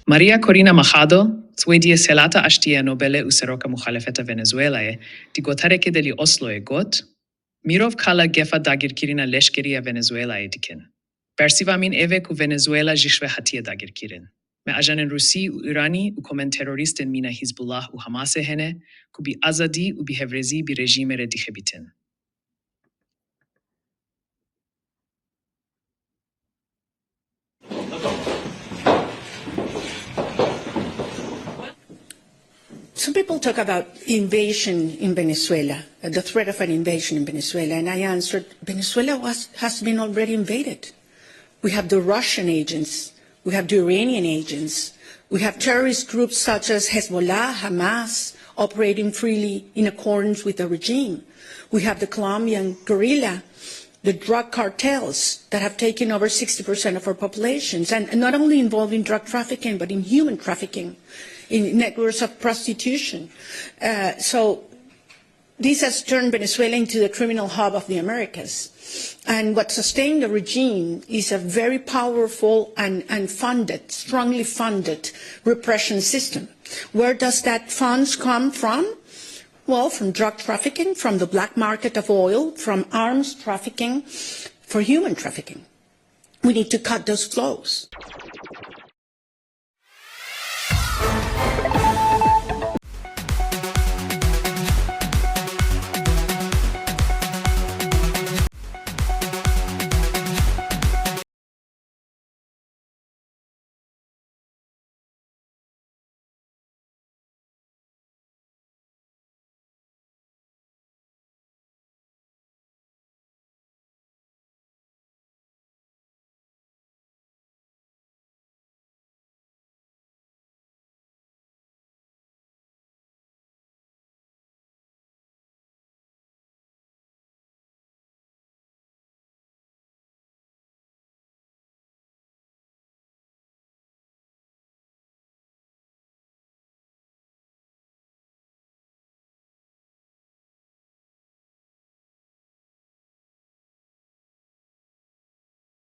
Maria Corina Machado, swedie selata ashtia nobele useroka mukhalefeta Venezuelae, di gotareke deli Osloe got, mirov kala gefa dagirkirina leşkeriya Venezuelae dikin. Persivamin eve ku Venezuela jişve hatiye dagirkirin. Me ajanên Rûsî û Îranî û komên terorîstên mîna Hizbullah û Hamasê hene, ku bi azadî û bi hevrêzî bi rejîmê re dixebitin. Some people talk about invasion in Venezuela, the threat of an invasion in Venezuela, and I answered, Venezuela has been already invaded. We have the Russian agents, we have the Iranian agents, we have terrorist groups such as Hizbullah, Hamas, operating freely in accordance with the regime. We have the Colombian guerrilla, the drug cartels that have taken over 60% of our populations, and not only involving drug trafficking, but in human trafficking, in networks of prostitution. So this has turned Venezuela into the criminal hub of the Americas. And what sustained the regime is a very powerful and funded, strongly funded repression system. Where does that funds come from? Well, from drug trafficking, from the black market of oil, from arms trafficking, for human trafficking. We need to cut those flows.